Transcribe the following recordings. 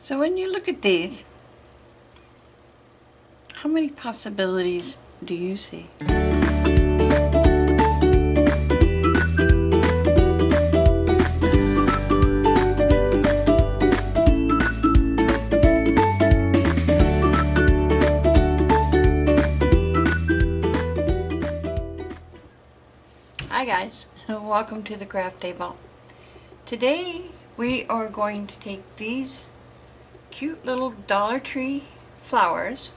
So when you look at these, how many possibilities do you see? Hi guys, and welcome to the craft table. Today we are going to take these cute little Dollar Tree flowers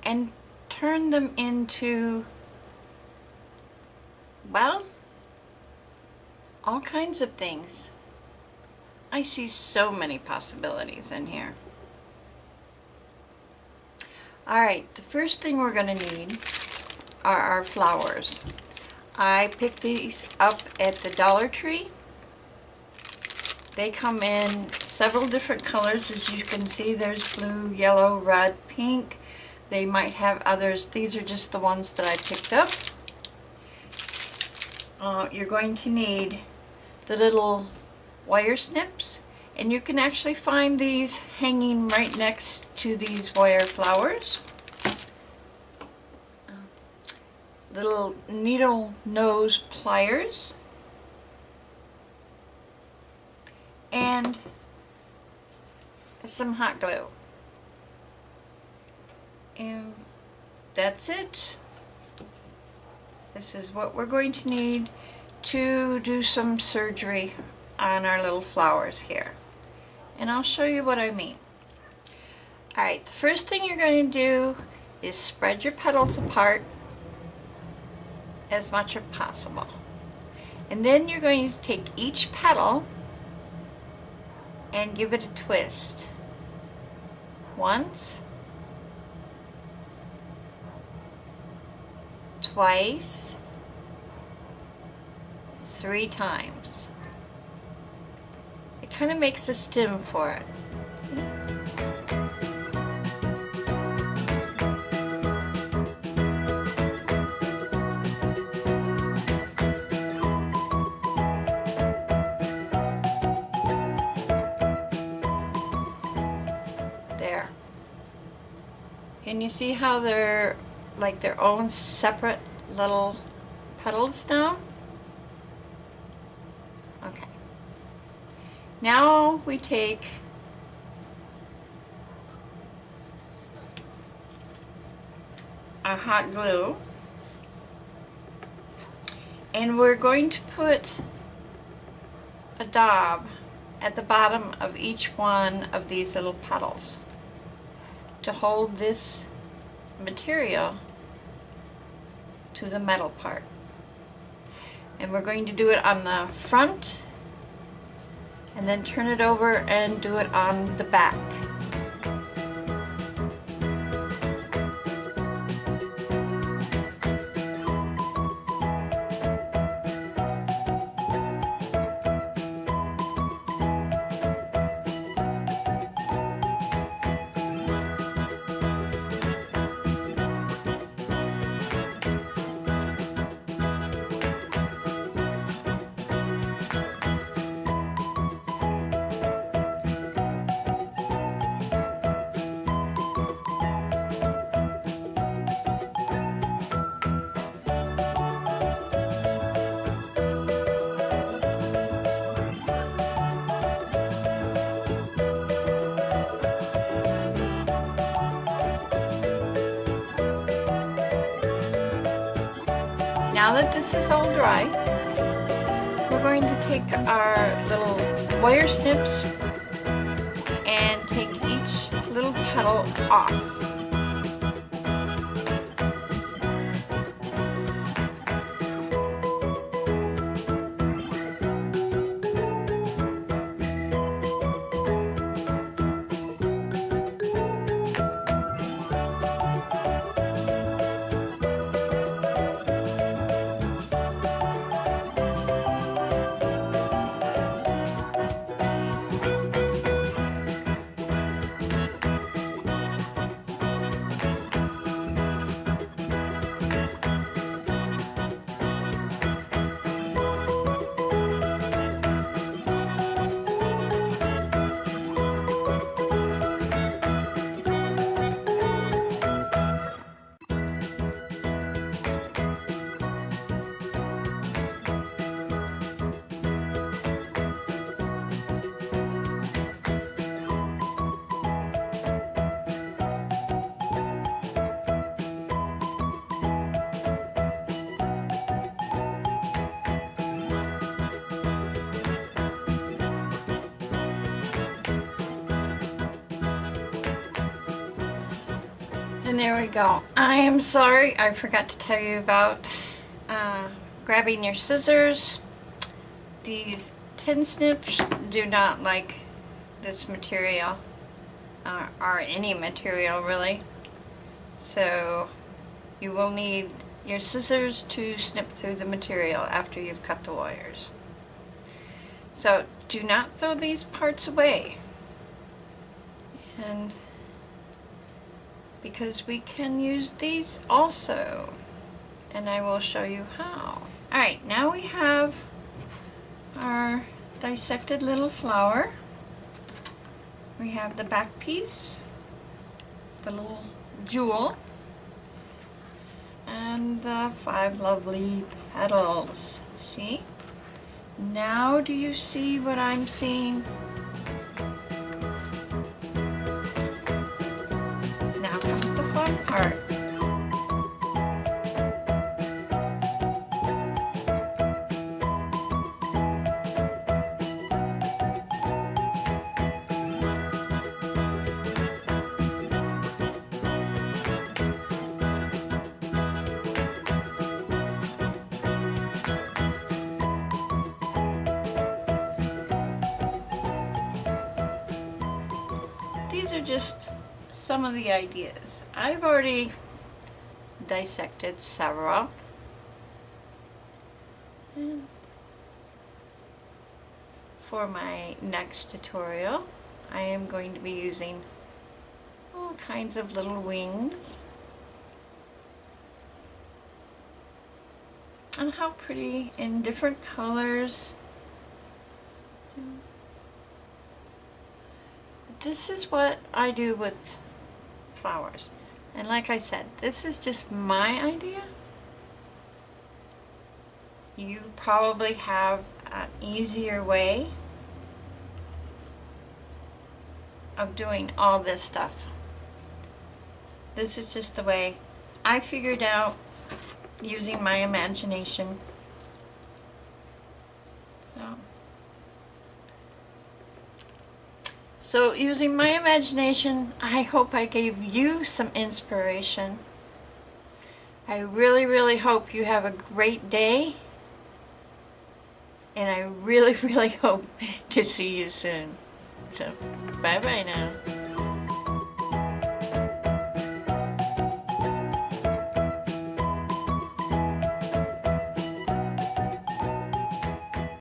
and turn them into, well, all kinds of things. I see so many possibilities in here. Alright, the first thing we're going to need are our flowers. I picked these up at the Dollar Tree. They come in several different colors. As you can see, there's blue, yellow, red, pink. They might have others. These are just the ones that I picked up. You're going to need the little wire snips, and you can actually find these hanging right next to these wire flowers. Little needle nose pliers, and some hot glue, and that's it. This is what we're going to need to do some surgery on our little flowers here, and I'll show you what I mean. Alright, the first thing you're going to do is spread your petals apart as much as possible, and then you're going to take each petal and give it a twist. Once, twice, 3 times. It kind of makes a stem for it. There. Can you see how they're like their own separate little petals now? Okay. Now we take our hot glue, and we're going to put a dab at the bottom of each one of these little petals to hold this material to the metal part. And we're going to do it on the front and then turn it over and do it on the back. Now that this is all dry, we're going to take our little wire snips and take each little petal off. And there we go. I am sorry, I forgot to tell you about grabbing your scissors. These tin snips do not like this material, or any material really. So you will need your scissors to snip through the material after you've cut the wires. So do not throw these parts away. And because we can use these also, and I will show you how. Alright, now we have our dissected little flower. We have the back piece, the little jewel, and the 5 lovely petals. See? Now do you see what I'm seeing? Now comes the fun part. These are just some of the ideas. I've already dissected several. And for my next tutorial, I am going to be using all kinds of little wings. And how pretty in different colors. This is what I do with flowers. And like I said, this is just my idea. You probably have an easier way of doing all this stuff. This is just the way I figured out using my imagination. So using my imagination, I hope I gave you some inspiration. I really, really hope you have a great day. And I really, really hope to see you soon. So, bye-bye now.